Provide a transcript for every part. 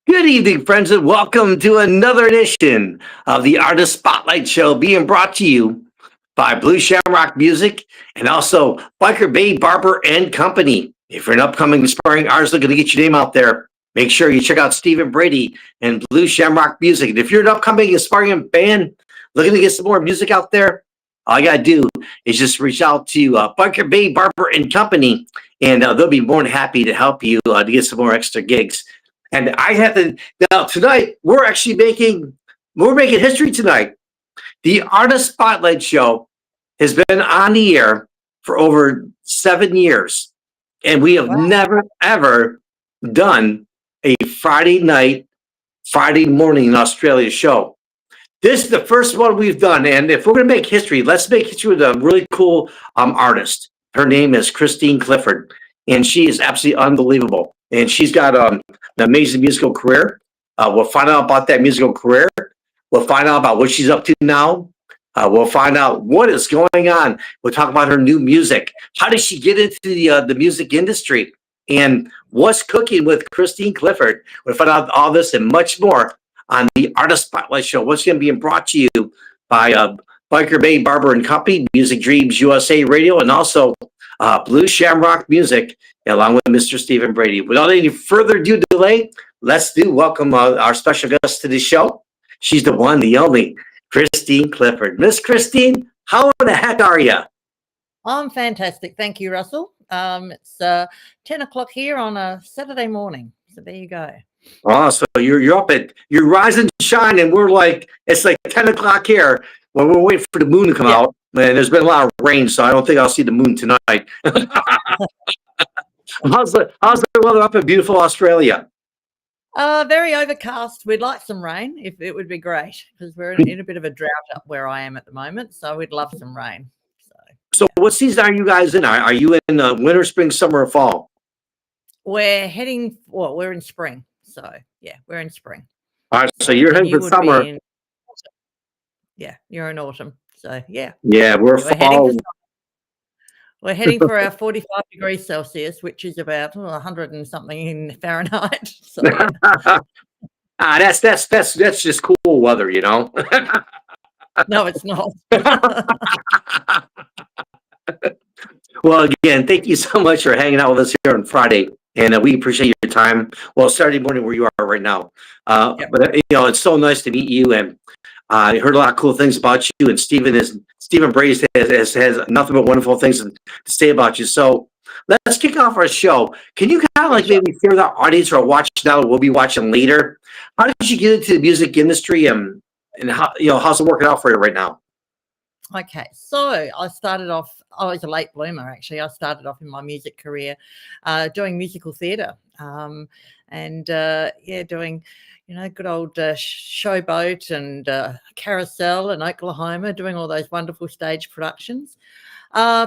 Good evening, friends, and welcome to another edition of the Artist Spotlight Show being brought to you by Blue Shamrock Music and also Biker Bay Barber and Company. If you're an upcoming aspiring artist looking to get your name out there, make sure you check out Stephen Brady and Blue Shamrock Music. And if you're an upcoming aspiring band looking to get some more music out there, all you got to do is just reach out to Biker Bay Barber and Company, and they'll be more than happy to help you to get some more extra gigs. And I have to now tonight. We're making history tonight. The Artist Spotlight Show has been on the air for over 7 years, and we have never ever done a Friday night, Friday morning in Australia show. This is the first one we've done, and if we're going to make history, let's make history with a really cool artist. Her name is Christine Clifford, and she is absolutely unbelievable. And she's got an amazing musical career. We'll find out about that musical career. We'll find out about what she's up to now. We'll find out what is going on. We'll talk about her new music. How did she get into the music industry? And what's cooking with Christine Clifford? We'll find out all this and much more on the Artist Spotlight Show. What's going to be brought to you by Biker Bay Barber and Company, Music Dreams USA Radio, and also Blue Shamrock Music, along with Mr. Stephen Brady. Without any further delay, let's welcome our special guest to the show. She's the one, the only, Christine Clifford. Miss Christine, how the heck are you? I'm fantastic. Thank you, Russell. It's 10 o'clock here on a Saturday morning. So there you go. Oh, so you're up you're rise and shine, and it's like 10 o'clock here when we're waiting for the moon to come out. And there's been a lot of rain, so I don't think I'll see the moon tonight. How's the weather up in beautiful Australia? Very overcast. We'd like some rain. If it would be great, because we're in a bit of a drought up where I am at the moment. So we'd love some rain. So what season are you guys in? Are you in winter, spring, summer, or fall? We're in spring. So yeah, we're in spring. All right, so you're heading for summer. You're in autumn. So yeah. Yeah, we're fall. We're heading for our 45 degrees Celsius, which is about 100 and something in Fahrenheit. So, yeah. That's just cool weather, you know. No, it's not. Well, again, thank you so much for hanging out with us here on Friday, and we appreciate your time. Well, Saturday morning where you are right now, but it's so nice to meet you, and I heard a lot of cool things about you. And Stephen Brady has nothing but wonderful things to say about you. So let's kick off our show. Can you kind of maybe share with our audience or watch now? We'll be watching later. How did you get into the music industry, and how how's it working out for you right now? Okay, so I started off. I was a late bloomer, actually. I started off in my music career doing musical theatre, and doing good old Showboat and Carousel in Oklahoma, doing all those wonderful stage productions.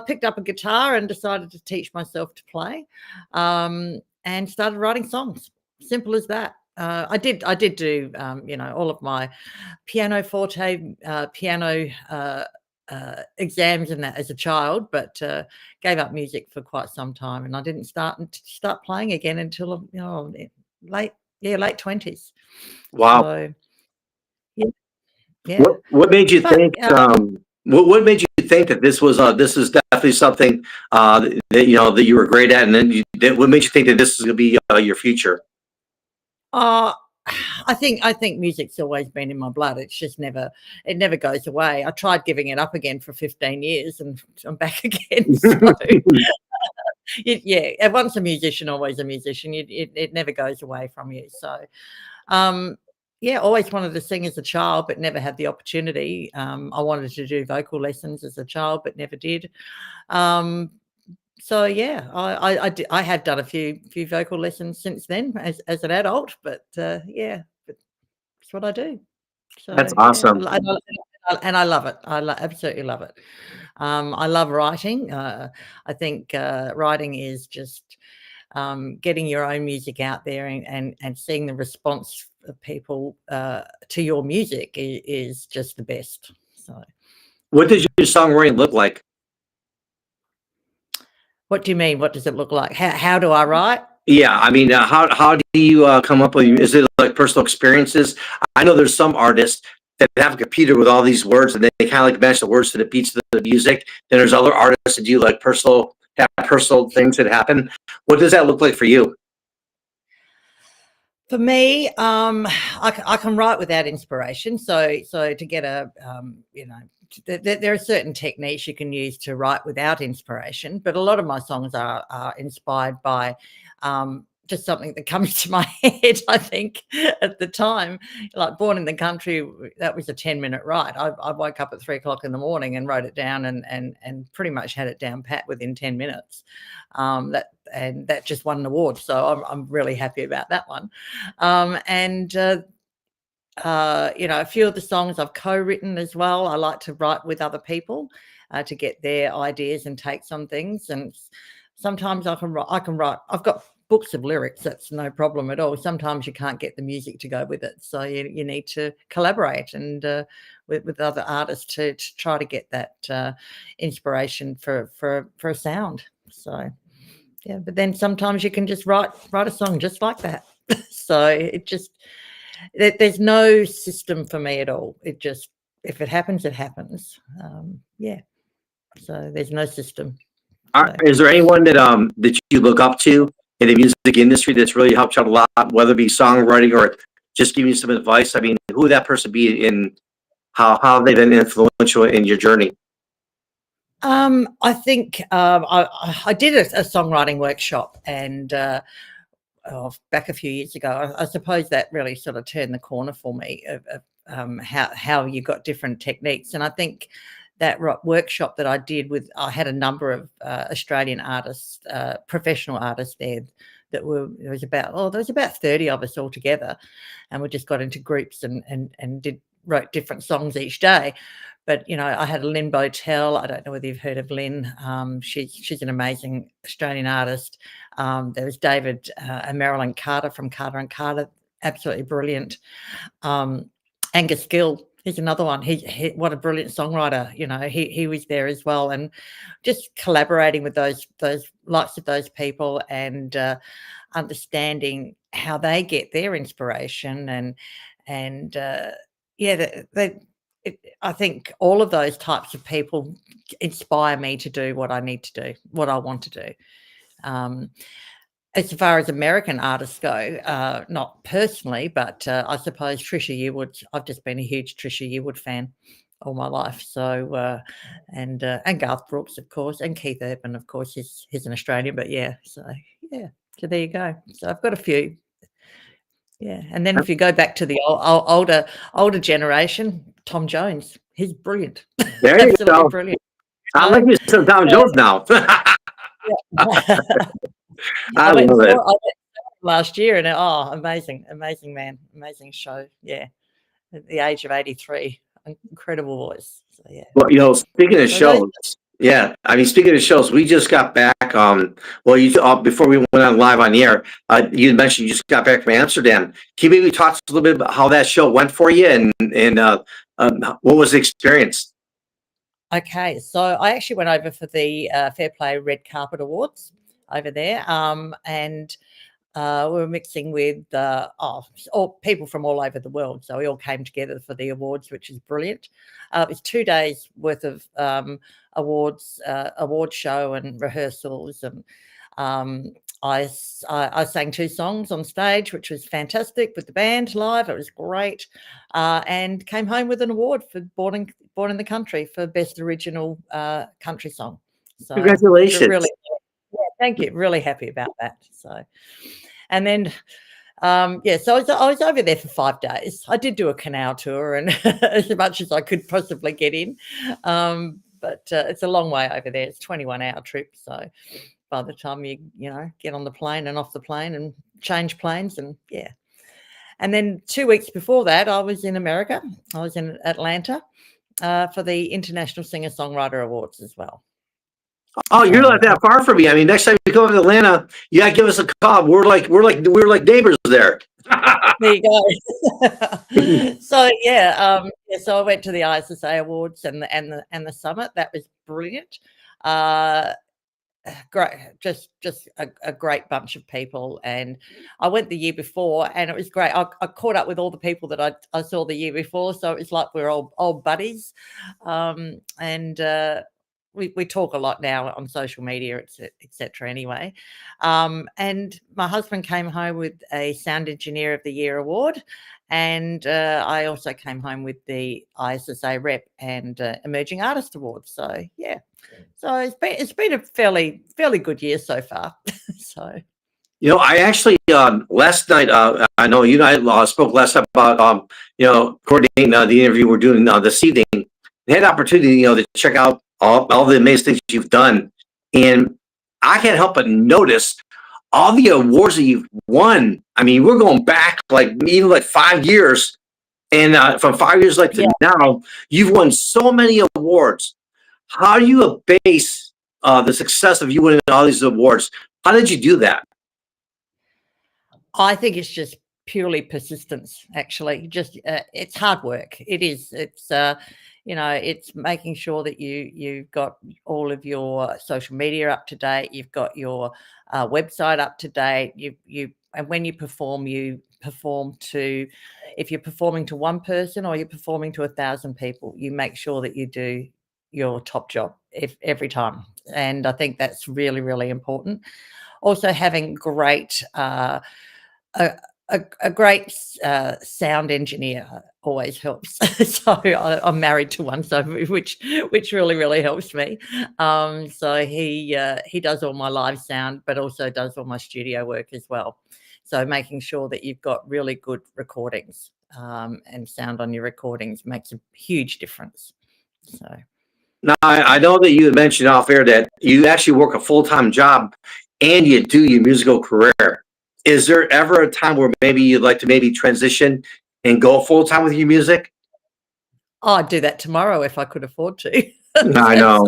Picked up a guitar and decided to teach myself to play, and started writing songs. Simple as that. I did do all of my pianoforte, piano exams and that as a child, but gave up music for quite some time, and I didn't start playing again until late 20s. Wow. So, yeah. What made you think? What made you think that this is definitely something that you were great at, and then what made you think that this is going to be your future? I think music's always been in my blood. It's just never goes away. I tried giving it up again for 15 years and I'm back again. So, once a musician, always a musician. It never goes away from you. So, always wanted to sing as a child, but never had the opportunity. I wanted to do vocal lessons as a child, but never did. So yeah, I have done a few vocal lessons since then as an adult, but but it's what I do. So that's awesome, and I love it. I absolutely love it. I love writing. I think writing is just getting your own music out there and seeing the response of people to your music is just the best. So, what does your songwriting look like? What do you mean? What does it look like? How do I write? Yeah, I mean, how do you come up with? Is it like personal experiences? I know there's some artists that have a computer with all these words, and they kind of like match the words to the beats of the music. Then there's other artists that do like personal things that happen. What does that look like for you? For me, I can write without inspiration. So to get a, there are certain techniques you can use to write without inspiration, but a lot of my songs are inspired by just something that comes to my head. I think at the time, like Born in the Country, that was a 10-minute write. I woke up at 3 o'clock in the morning and wrote it down and pretty much had it down pat within 10 minutes. That just won an award, so I'm really happy about that one. And a few of the songs I've co-written as well. I like to write with other people to get their ideas and takes on things. And sometimes I can write. I've got books of lyrics. That's no problem at all. Sometimes you can't get the music to go with it, so you need to collaborate and with other artists to try to get that inspiration for a sound. So yeah, but then sometimes you can just write a song just like that. So it just there's no system for me at all. It just, if it happens, it happens. Yeah. So there's no system. So. Is there anyone that you look up to in the music industry that's really helped you out a lot, whether it be songwriting or just giving you some advice? I mean, who would that person be, and how they've been influential in your journey? I think I did a songwriting workshop and back a few years ago. I suppose that really sort of turned the corner for me of how you got different techniques. And I think that workshop that I did I had a number of Australian artists, professional artists there there was about 30 of us all together, and we just got into groups and wrote different songs each day. But I had a Lynn Botel. I don't know whether you've heard of Lynn. She's an amazing Australian artist. There was David and Marilyn Carter from Carter and Carter, absolutely brilliant. Angus Gill is another one. He what a brilliant songwriter. He was there as well, and just collaborating with those likes of those people and understanding how they get their inspiration and yeah, I think all of those types of people inspire me to do what I need to do, what I want to do. As far as American artists go, not personally, but I suppose Trisha Yearwood. I've just been a huge Trisha Yearwood fan all my life. So and Garth Brooks, of course, and Keith Urban, of course. He's an Australian, but yeah. So yeah. So there you go. So I've got a few. Yeah, and then if you go back to the older generation, Tom Jones, he's brilliant, There you absolutely go. brilliant. I like me some Tom Jones now. Yeah. I love it. I went last year, and amazing man, amazing show. Yeah, at the age of 83, incredible voice. So yeah. Well, speaking of shows, yeah, I mean, speaking of shows, we just got back. Well, before we went on live on the air, you mentioned you just got back from Amsterdam. Can you maybe talk a little bit about how that show went for you, and what was the experience? Okay, so I actually went over for the Fair Play Red Carpet Awards over there, and we were mixing with all people from all over the world. So we all came together for the awards, which is brilliant. It was 2 days worth of award show and rehearsals, and I sang 2 songs on stage, which was fantastic with the band live. It was great, and came home with an award for Born in the Country for Best Original Country Song. So Congratulations! really, yeah, thank you. Really happy about that. So, and then so I was over there for 5 days. I did do a canal tour and as much as I could possibly get in, but it's a long way over there. It's a 21-hour trip, so by the time you get on the plane and off the plane and change planes, and yeah. And then 2 weeks before that, I was in America. I was in Atlanta for the International Singer-Songwriter Awards as well. Oh, you're not that far from me. I mean, next time you come to Atlanta, you gotta give us a call. We're like neighbors there. There you go. So yeah, so I went to the ISSA Awards and the summit. That was brilliant. great, just a great bunch of people. And I went the year before, and it was great. I caught up with all the people that I saw the year before, so it was like we're old buddies. And we talk a lot now on social media, etc. Anyway, and my husband came home with a Sound Engineer of the Year award, and I also came home with the ISSA Rep and Emerging Artist Award. So yeah, so it's been a fairly good year so far. So I actually last night I know you and I spoke last night about coordinating the interview we're doing this evening. I had an opportunity to check out all the amazing things you've done, and I can't help but notice all the awards that you've won. I mean, we're going back even 5 years, and from 5 years to yeah, now, you've won so many awards. How do you base the success of you winning all these awards? How did you do that? I think it's just purely persistence. Actually, just it's hard work. It is. It's making sure that you've got all of your social media up to date. You've got your website up to date. And when you perform to, if you're performing to one person or you're performing to 1,000 people, you make sure that you do your top job every time. And I think that's really, really important. Also, having great a, a great sound engineer always helps. So I'm married to one, so which really, really helps me. So he does all my live sound, but also does all my studio work as well. So making sure that you've got really good recordings and sound on your recordings makes a huge difference. So Now, I know that you had mentioned off air that you actually work a full-time job and you do your musical career. Is there ever a time where maybe you'd like to maybe transition and go full-time with your music? I'd do that tomorrow if I could afford to. I know.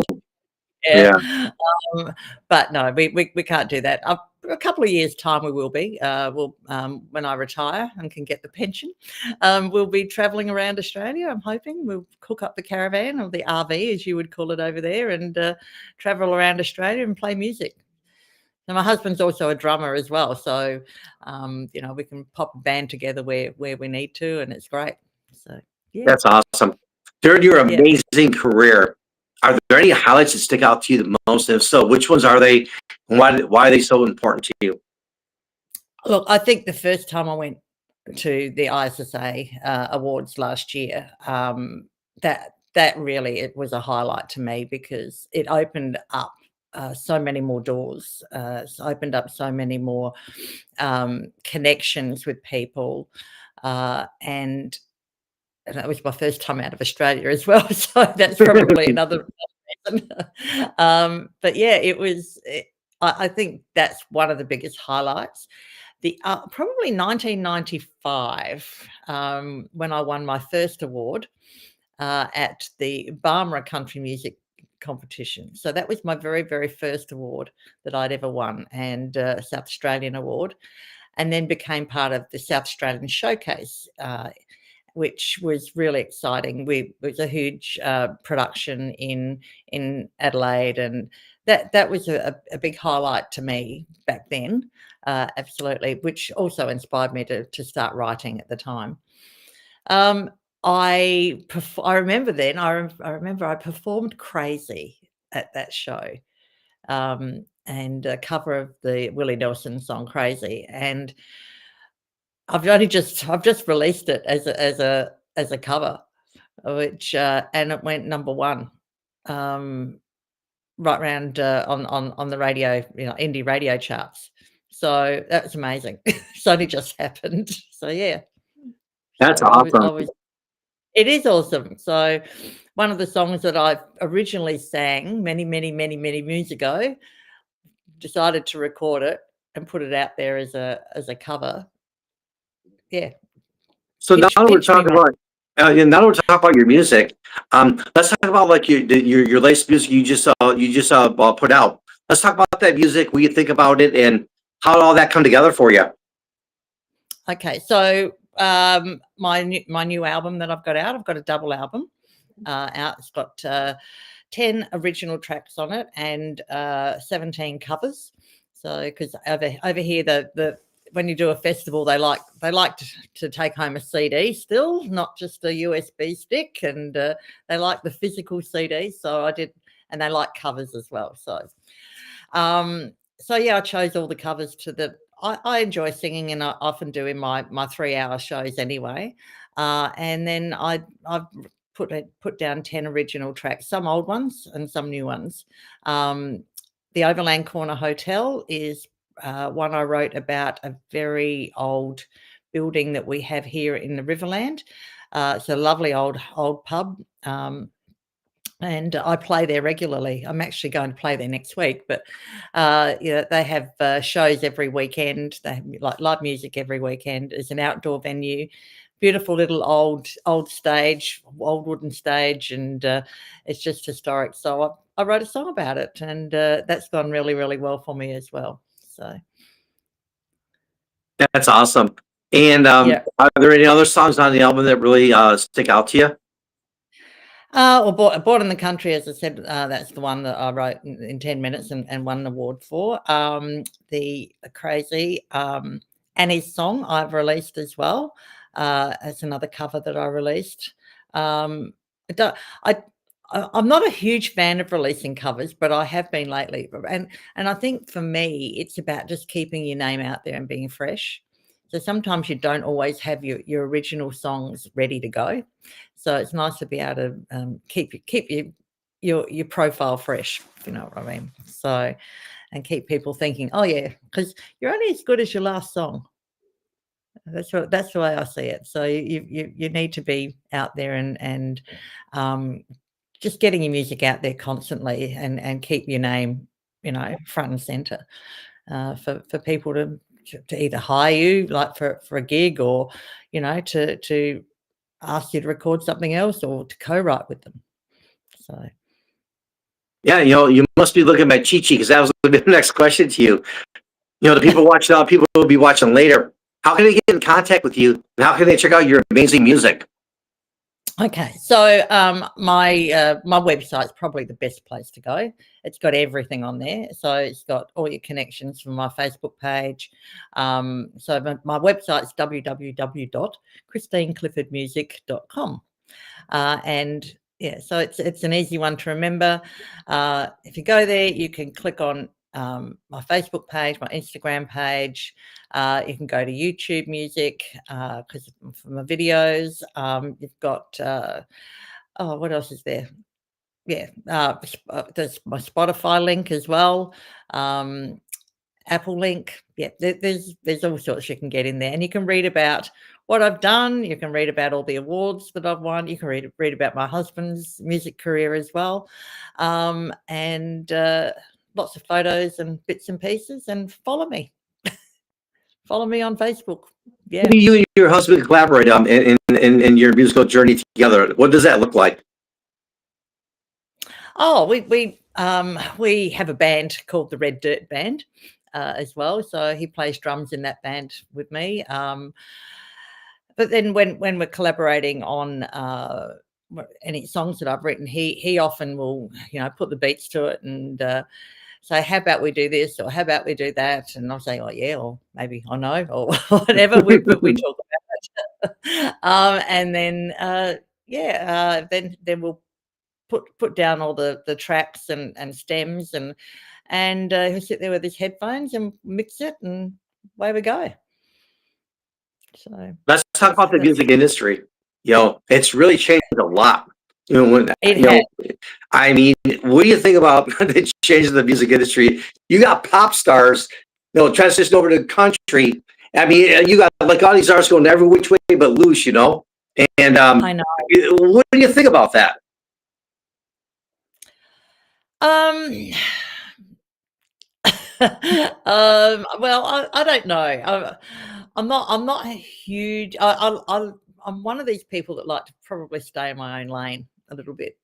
Yeah. Yeah. But no, we can't do that. A couple of years' time, we will be. We'll when I retire and can get the pension, we'll be travelling around Australia. I'm hoping we'll cook up the caravan or the RV, as you would call it over there, and travel around Australia and play music. And my husband's also a drummer as well, so we can pop a band together where we need to, and it's great. So yeah, That's awesome. During your yeah. amazing career, are there any highlights that stick out to you the most? And if so, which ones are they, and why are they so important to you? Look, I think the first time I went to the ISSA awards last year, that really, it was a highlight to me because it opened up so many more doors. It's opened up so many more connections with people, and that was my first time out of Australia as well. So that's probably another reason. But yeah, I think that's one of the biggest highlights. The probably 1995, when I won my first award at the Barmera Country Music Competition. So that was my very, very first award that I'd ever won, and South Australian award, and then became part of the South Australian Showcase, which was really exciting. It was a huge production in Adelaide, and that was a big highlight to me back then, absolutely, which also inspired me to start writing at the time. I remember then. I remember I performed "Crazy" at that show, and a cover of the Willie Nelson song "Crazy," and I've just released it as a cover, which and it went number one, right round on the radio, indie radio charts. So that's amazing. It's only just happened. So yeah. So That's I awesome. was. It is awesome. So one of the songs that I originally sang many, many, many, many moons ago, decided to record it and put it out there as a cover. Yeah. So now that we're Pinch me, talking mate. about, now that we're talking about your music, let's talk about your latest music you just put out. Let's talk about that music. What you think about it, and how did all that come together for you? Okay, so my new album that I've got out, I've got a double album out. It's got 10 original tracks on it and 17 covers. So because over here the when you do a festival, they like to take home a CD still, not just a USB stick, and they like the physical CD. So I did, and they like covers as well. So yeah, I chose all the covers to the. I enjoy singing, and I often do in my 3-hour shows anyway. And then I've put down 10 original tracks, some old ones and some new ones. The Overland Corner Hotel is one I wrote about a very old building that we have here in the Riverland. It's a lovely old pub. And I play there regularly. I'm actually going to play there next week, but yeah, they have shows every weekend. They have like live music every weekend. It's an outdoor venue, beautiful little old stage, old wooden stage, and it's just historic. So I wrote a song about it, and that's gone really, really well for me as well. So That's awesome. And yeah. are there any other songs on the album that really stick out to you? Well, Born in the Country, as I said, that's the one that I wrote in 10 minutes and won an award for. The Crazy Annie's Song I've released as well. As another cover that I released. I don't, I'm not a huge fan of releasing covers, but I have been lately. And I think for me, it's about just keeping your name out there and being fresh. So sometimes you don't always have your original songs ready to go. So it's nice to be able to keep your profile fresh, if you know what I mean. So, and keep people thinking, oh yeah, because you're only as good as your last song. That's the way I see it. So you need to be out there and just getting your music out there constantly and keep your name, front and center for people to either hire you like for a gig or to ask you to record something else or to co-write with them. So Yeah, you must be looking at Chi Chi, because that was the next question to you. The people watching now, people will be watching later. How can they get in contact with you? And how can they check out your amazing music? okay, so my website's probably the best place to go. It's got everything on there. So it's got all your connections from my Facebook page. So my website's www.christinecliffordmusic.com. And yeah, so it's an easy one to remember. If you go there, you can click on my Facebook page, my Instagram page. You can go to YouTube Music because for my videos, you've got what else is there? Yeah, there's my Spotify link as well. Apple link. Yeah, there's all sorts you can get in there, and you can read about what I've done. You can read about all the awards that I've won. You can read about my husband's music career as well, and lots of photos and bits and pieces. And follow me. Follow me on Facebook. Yeah. Maybe you and your husband collaborate in your musical journey together. What does that look like? Oh, we have a band called the Red Dirt Band as well. So he plays drums in that band with me. But then when we're collaborating on any songs that I've written, he often will put the beats to it and say, how about we do this or how about we do that? And I'll say, oh yeah, or maybe I know or whatever. We talk about it. And then then we'll put down all the tracks and stems and he'll sit there with his headphones and mix it and away we go. So Let's talk about the music industry. It's really changed a lot. It has. I mean, what do you think about the change in the music industry? You got pop stars, transition over to country. I mean, you got like all these artists going every which way but loose, And I know. What do you think about that? Well, I don't know. I'm not a huge. I'm one of these people that like to probably stay in my own lane a little bit.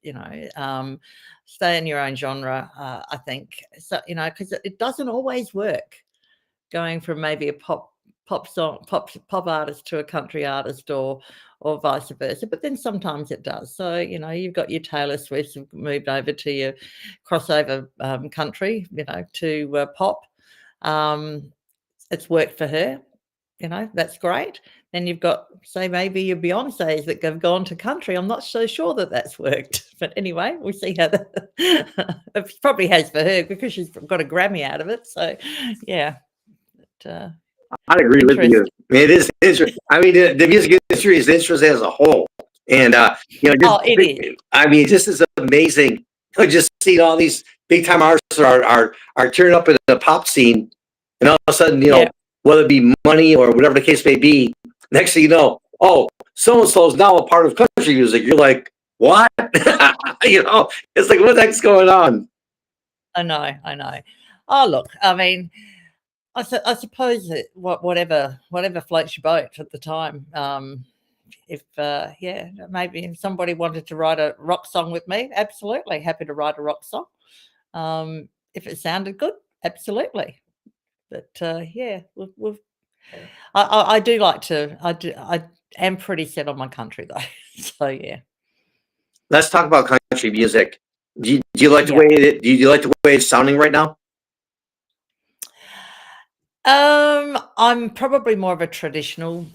Stay in your own genre. I think so. Because it doesn't always work. Going from maybe a pop pop artist to a country artist or vice versa. But then sometimes it does. So you've got your Taylor Swifts who've moved over to your crossover country, to pop. It's worked for her. That's great. Then you've got, say, maybe your Beyoncés that have gone to country. I'm not so sure that that's worked. But anyway, we'll see how that it probably has for her because she's got a Grammy out of it. So, yeah. But, I agree with you. It is interesting. I mean, the music industry is interesting as a whole. And, it is. I mean, just is amazing. Just seeing all these big time artists are turning up in the pop scene. And all of a sudden, whether it be money or whatever the case may be, next thing you know, so-and-so is now a part of country music. You're like, what? It's like, what the heck's going on? I know. Oh, look, I mean, I suppose that whatever floats your boat at the time. If maybe if somebody wanted to write a rock song with me, absolutely happy to write a rock song. If it sounded good, absolutely. But I do like to. I am pretty set on my country though. So yeah. Let's talk about country music. Do you like the way do you like the way it's sounding right now? I'm probably more of a traditional.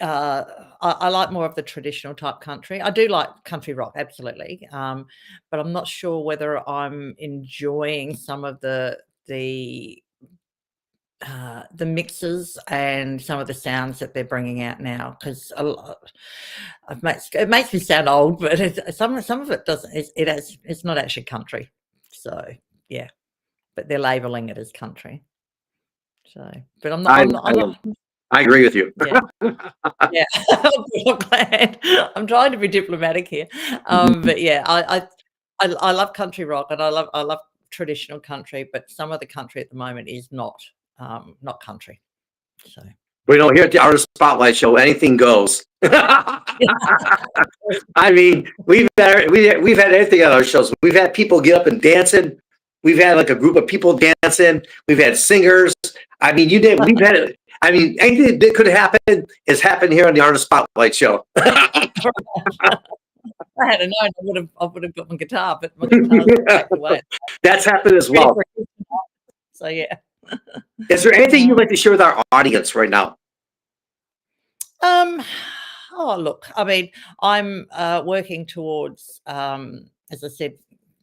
I like more of the traditional type country. I do like country rock, absolutely. But I'm not sure whether I'm enjoying some of the mixes and some of the sounds that they're bringing out now, because it makes me sound old, but some of it doesn't. It's not actually country. So yeah, but they're labeling it as country. So, but I'm not. I agree with you. Yeah, yeah. I'm glad. I'm trying to be diplomatic here, but yeah, I love country rock and I love traditional country, but some of the country at the moment is not country. So here at the Artist Spotlight Show, anything goes. I mean, we've had anything on our shows. We've had people get up and dancing. We've had like a group of people dancing. We've had singers. I mean, we've had it. I mean, anything that could happen has happened here on the Artist Spotlight Show. I had known, I would have got my guitar, but my guitar's packed away. That's happened as well. So yeah. Is there anything you'd like to share with our audience right now? Oh, look, I mean, I'm working towards, as I said,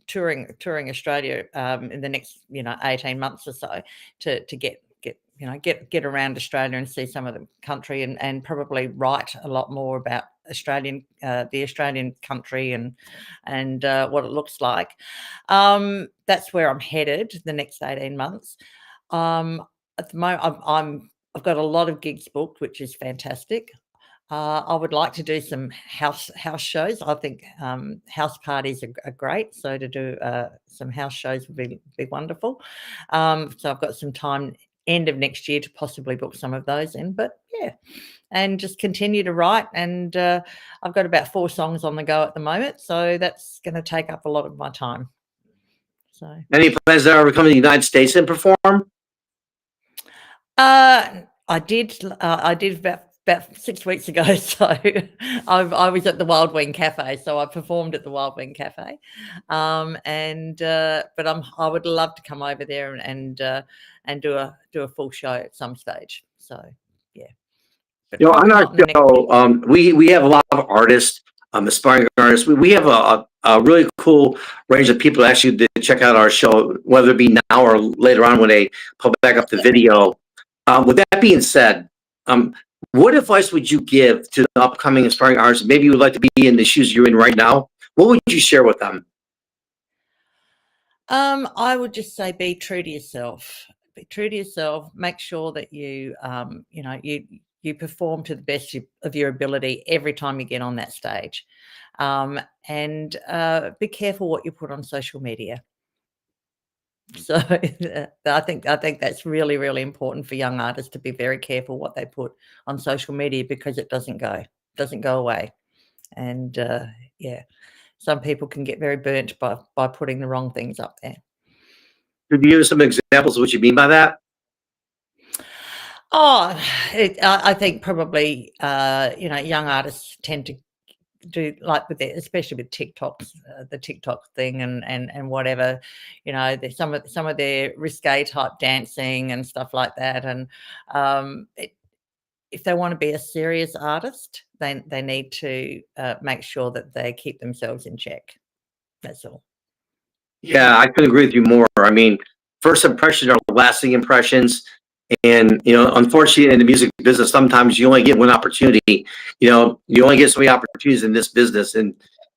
touring Australia in the next 18 months or so to get around Australia and see some of the country and probably write a lot more about the Australian country and what it looks like. That's where I'm headed the next 18 months. At the moment, I've got a lot of gigs booked, which is fantastic. I would like to do some house shows. I think house parties are great. So to do some house shows would be wonderful. So I've got some time end of next year to possibly book some of those in. But yeah, and just continue to write. And I've got about 4 songs on the go at the moment. So that's going to take up a lot of my time. So any plans to ever come to the United States and perform? I did about 6 weeks ago. So I was at the Wild Wing Cafe. So I performed at the Wild Wing Cafe. But I would love to come over there and do a full show at some stage. So yeah. But on our show, we have a lot of artists, aspiring artists. We have a really cool range of people actually to check out our show, whether it be now or later on when they put back up the video. With that being said, what advice would you give to the upcoming aspiring artists? Maybe you would like to be in the shoes you're in right now. What would you share with them? I would just say be true to yourself. Be true to yourself. Make sure that you perform to the best of your ability every time you get on that stage, and be careful what you put on social media. So I think that's really, really important for young artists to be very careful what they put on social media, because it doesn't go away. And some people can get very burnt by putting the wrong things up there. Could you give us some examples of what you mean by that? Oh, I think probably, young artists tend to do like with especially with TikToks, the TikTok thing and whatever, there's some of their risque type dancing and stuff like that. And if they want to be a serious artist, they need to make sure that they keep themselves in check. That's all. Yeah, I couldn't agree with you more. I mean, first impressions are lasting impressions. And, unfortunately, in the music business, sometimes you only get one opportunity. You only get so many opportunities in this business. And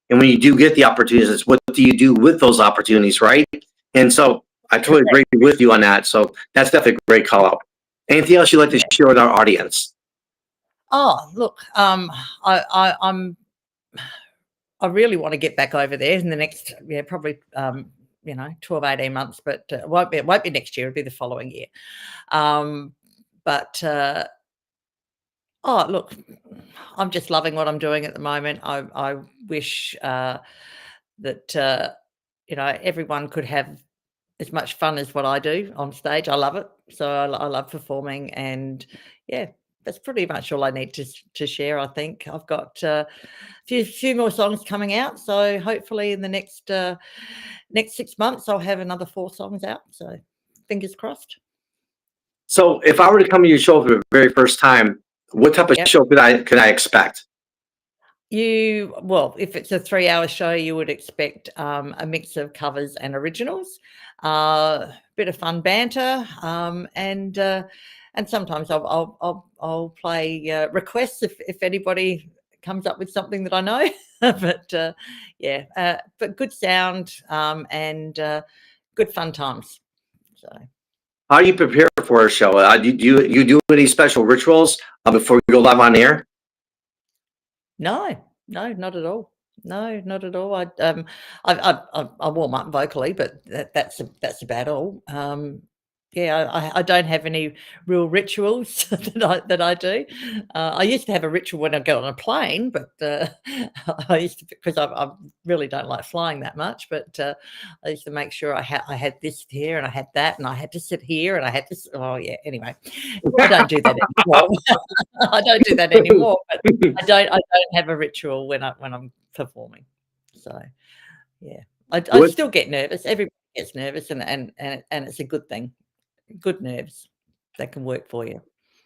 when you do get the opportunities, it's what do you do with those opportunities, right? And so I totally agree with you on that. So that's definitely a great call out. Anything else you'd like to Yeah. share with our audience? Oh, look, I really want to get back over there in the next, probably, 12, 18 months, but it won't be next year. It'll be the following year. But oh, look, I'm just loving what I'm doing at the moment. I wish that everyone could have as much fun as what I do on stage. I love it. So I love performing, and yeah, that's pretty much all I need to share. I think I've got a few more songs coming out, so hopefully in the next 6 months I'll have another 4 songs out. So fingers crossed. So if I were to come to your show for the very first time, what type of Yep. show could I expect? Well, if it's a 3-hour show, you would expect a mix of covers and originals, bit of fun banter, and sometimes I'll play requests if anybody comes up with something that I know. But but good sound, and good fun times. So How do you prepare for a show? Do you do any special rituals before you go live on air? no, no, not at all. No, not at all. I warm up vocally, but that's about all. Yeah, I don't have any real rituals that I do. I used to have a ritual when I go on a plane, but I used to, because I really don't like flying that much. But I used to make sure I had this here and I had that and I had to sit here and I had this. Oh yeah. Anyway, I don't do that anymore. I don't do that anymore. But I don't have a ritual when I'm performing. So yeah, I What still get nervous. Everybody gets nervous, and it's a good thing. Good nerves that can work for you.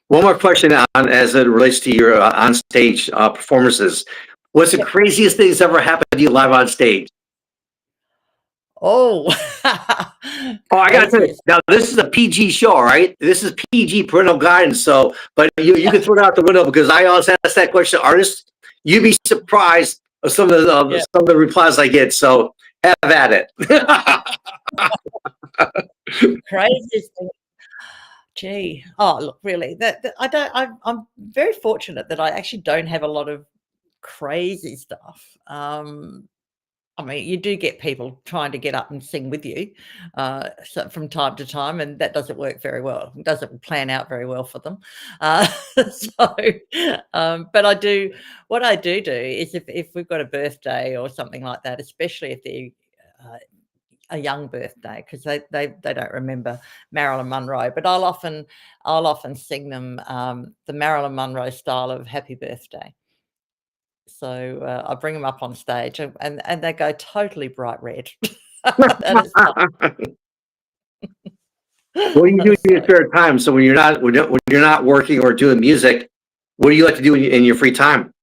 One more question on as it relates to your on stage performances. What's the Yep. craziest thing that's ever happened to you live on stage? Oh, Oh, I gotta tell you. craziest. Now this is a PG show, right? This is PG parental guidance. So, but you can throw it out the window because I always ask that question to artists. You'd be surprised of Yeah, some of the replies I get. So have at it. craziest thing. Gee. Oh, look, really, that I don't. I'm very fortunate that I actually don't have a lot of crazy stuff. I mean, you do get people trying to get up and sing with you, so from time to time, and that doesn't work very well. It doesn't plan out very well for them. Uh, so, but what I do is if we've got a birthday or something like that, especially if they're uh, a young birthday, because they don't remember Marilyn Monroe, but I'll often sing them the Marilyn Monroe style of Happy Birthday. So, I bring them up on stage and they go totally bright red. And it's What do you do fun. in your So, spare time? So when you're not working or doing music, what do you like to do in your free time?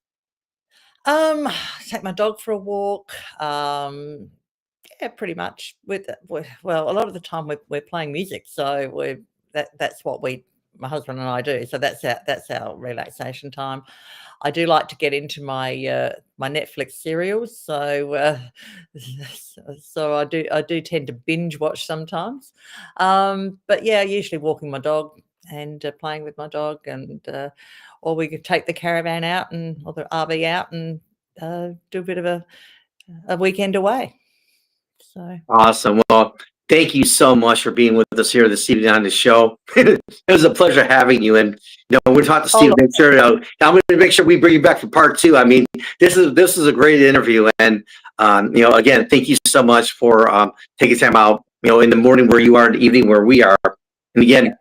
um, take my dog for a walk. Yeah, pretty much well, a lot of the time we're playing music, so that's what my husband and I do. So that's our relaxation time. I do like to get into my Netflix serials, so so I do tend to binge watch sometimes. But yeah, usually walking my dog and playing with my dog, and or we could take the caravan out or the RV out and do a bit of a weekend away. So Awesome. Well, thank you so much for being with us here this evening on the show. It was a pleasure having you. And we're talking to oh Steve. look, Make sure I'm going to make sure we bring you back for part two. I mean, this is a great interview. And again, thank you so much for taking time out. In the morning where you are, in the evening where we are. And again, yeah.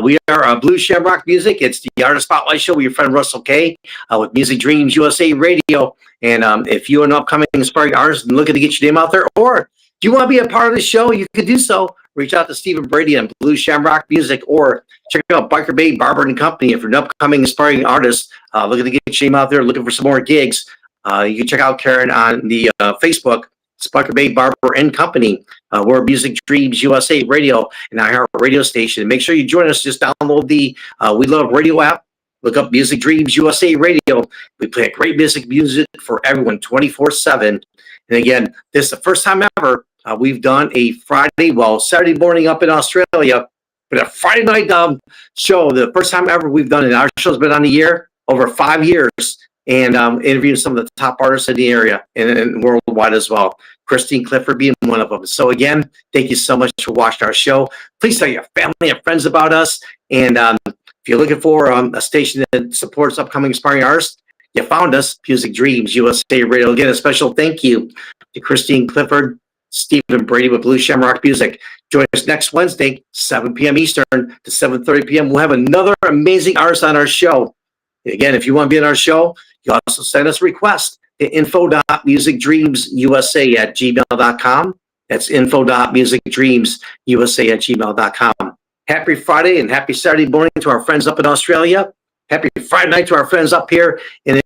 We are Blue Shamrock Music. It's the Artist Spotlight Show with your friend Russell K. With Music Dreams USA Radio. And if you're an upcoming inspiring artist and looking to get your name out there, or do you want to be a part of the show, you could do so. Reach out to Stephen Brady on Blue Shamrock Music, or check out Biker Bay Barber and Company. If you're an upcoming inspiring artist looking to get your name out there, looking for some more gigs, you can check out Karen on the Facebook. It's Biker Bay Barber and Company. We're Music Dreams USA Radio and our radio station. Make sure you join us. Just download the We Love Radio app. Look up Music Dreams USA Radio. We play great music for everyone 24/7. And again, this is the first time ever we've done a Saturday morning up in Australia, but a Friday night show. The first time ever we've done it. Our show's been on the air over 5 years, and interviewing some of the top artists in the area and worldwide as well. Christine Clifford being one of them. So again, thank you so much for watching our show. Please tell your family and friends about us. And if you're looking for a station that supports upcoming aspiring artists, you found us, Music Dreams USA Radio. Again, a special thank you to Christine Clifford, Stephen Brady with Blue Shamrock Music. Join us next Wednesday, 7 p.m. Eastern to 7:30 p.m. We'll have another amazing artist on our show. Again, if you want to be on our show, you also send us a request to info.musicdreamsusa@gmail.com. That's info.musicdreamsusa@gmail.com. Happy Friday and happy Saturday morning to our friends up in Australia. Happy Friday night to our friends up here in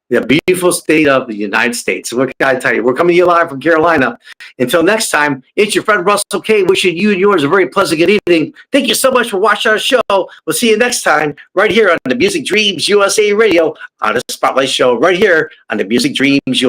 the beautiful state of the United States. What can I tell you? We're coming to you live from Carolina. Until next time, it's your friend Russell K. Wishing you and yours a very pleasant good evening. Thank you so much for watching our show. We'll see you next time right here on the Music Dreams USA Radio, on the Spotlight Show right here on the Music Dreams USA.